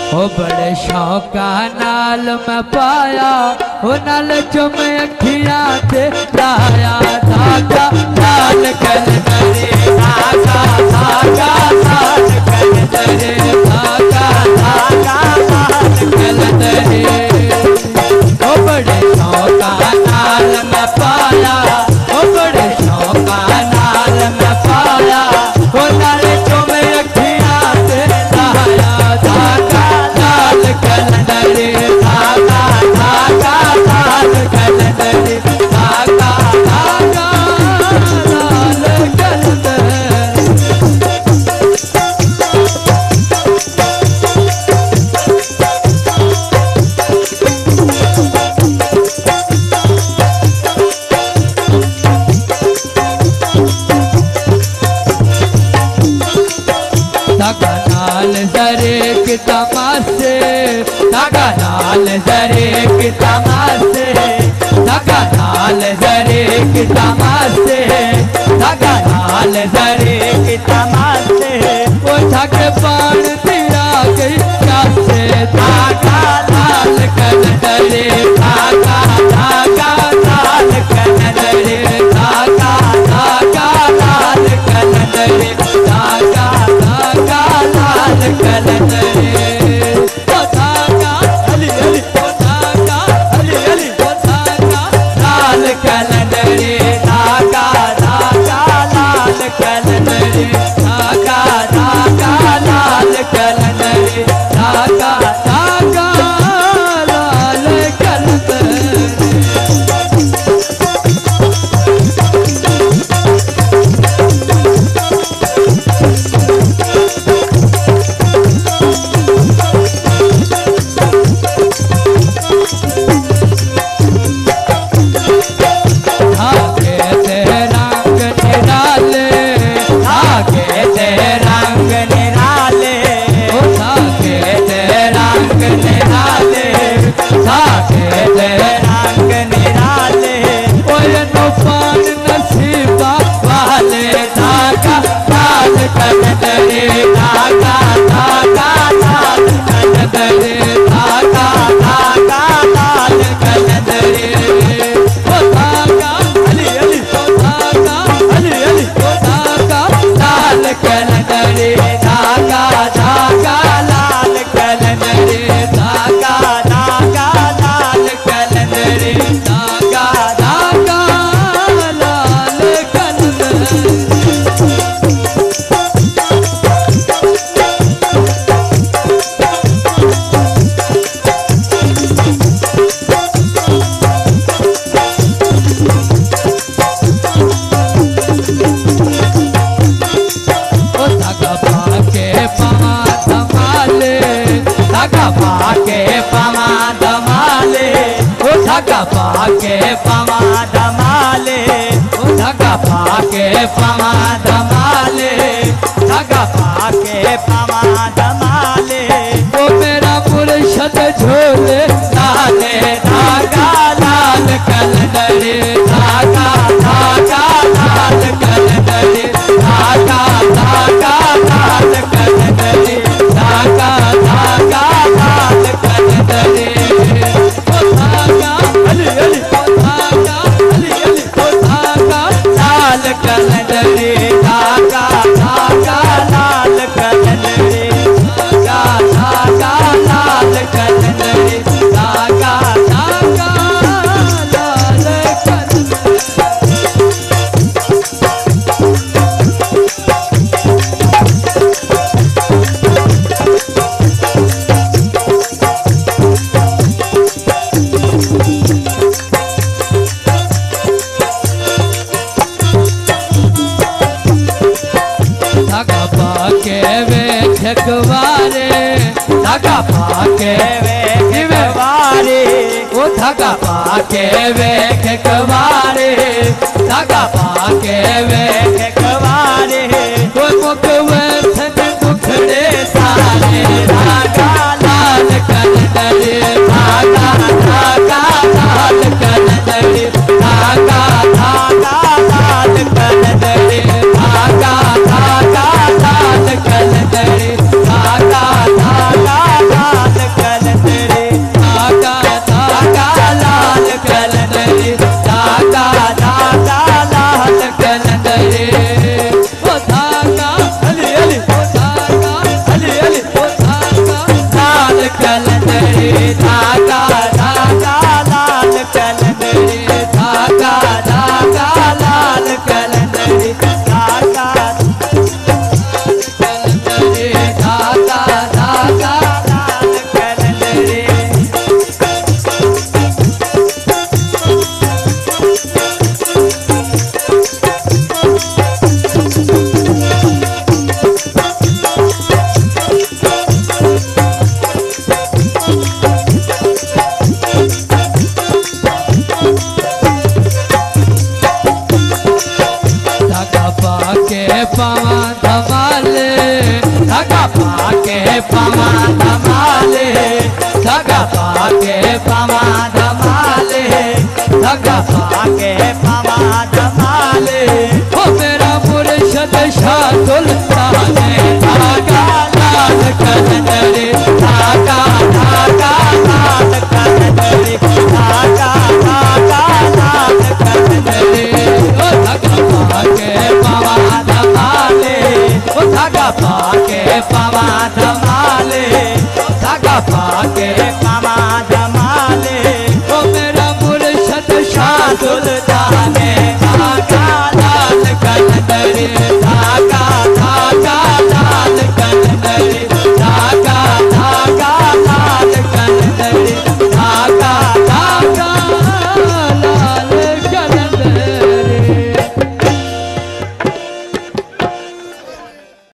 ओ बड़े शौका नाल मैं पाया ओ नाल चुम अखियां ते लाया धागा लाल कलंदरी धागा धागा लाल कलंदरी धागा धागा लाल कलंदरी ओ बड़े शौका नाल मैं पाया ओ बड़े शौका नाल मैं पाया ओ नाल चुम अखियां ते लाया धागा लाल कलंदरी धागा धागा लाल कलंदरी धागा धागा लाल कलंदरी। धागा लाल जरे की तमाशे धागा लाल जरे की तमाशे धागा लाल जरे की तमाशे धागा लाल जरे की तमाशे वो धागे पान तेरा गई कैसे धागा लाल कलंदरी धागा धागा लाल कलंदरी धागा धागा लाल कलंदरी धागा धागा लाल कलंदरी ओ धागा अली अली ओ धागा अली अली ओ धागा लाल कलंदरी धागा धागा लाल कलंदरी धागा धागा लाल कलंदरी धागा धागा लाल कलंदरी। धागे ते रंग निराले धागे ते रंग निराले ओ धागे ते रंग निराले धागे ते रंग निराले ओ नुफान नसीबा वाले धागा लाल कलंदरी धागा धागा लाल कलंदरी धागा धागा लाल कलंदरी ओ धागा अली अली ओ धागा अली अली ओ धागा लाल कलंदरी धागा धागा लाल कलंदरी धागा धागा लाल कलंदरी धागा धागा लाल कलंदरी। ओ धागा पाके पवा धमाले धागा पाके पवा धमाले ओ धागा पाके पवा धमाले ओ धागा पाके पवा धमाले धागा पाके पवा धमाले ओ मेरा मुर्शद झोले लाले धागा लाल कलंदरी धागा धागा लाल कलंदरी धागा धागा लाल कलंदरी धागा धागा लाल कलंदरी ओ धागा अली अली ओ धागा अली अली ओ धागा लाल कलंदरी धागा धागा लाल कलंदरी धागा धागा लाल कलंदरी धागा धागा लाल कलंदरी। धागा पाके वे ठकवारे धागा पाके वे ठकवारे ओ धागा पाके वे ठकवारे धागा पाके वे ठकवारे ओ मुकवे थक दुखड़े सारे धागा लाल कलंदरी धागा धागा लाल कलंदरी धागा धागा लाल कलंदरी धागा धागा लाल कलंदरी धागा धागा लाल पावा धमाले धागा पाके पावा धमाले धागा पाके पावा धमाले ओ मेरा मुर्शद शाह सुल्तान धागा लाल कदरे धागा धागा लाल कदरे धागा धागा लाल कदरे ओ धागा पाके पावा धमाले ओ धागा पाके पावा धमाले धागा पाके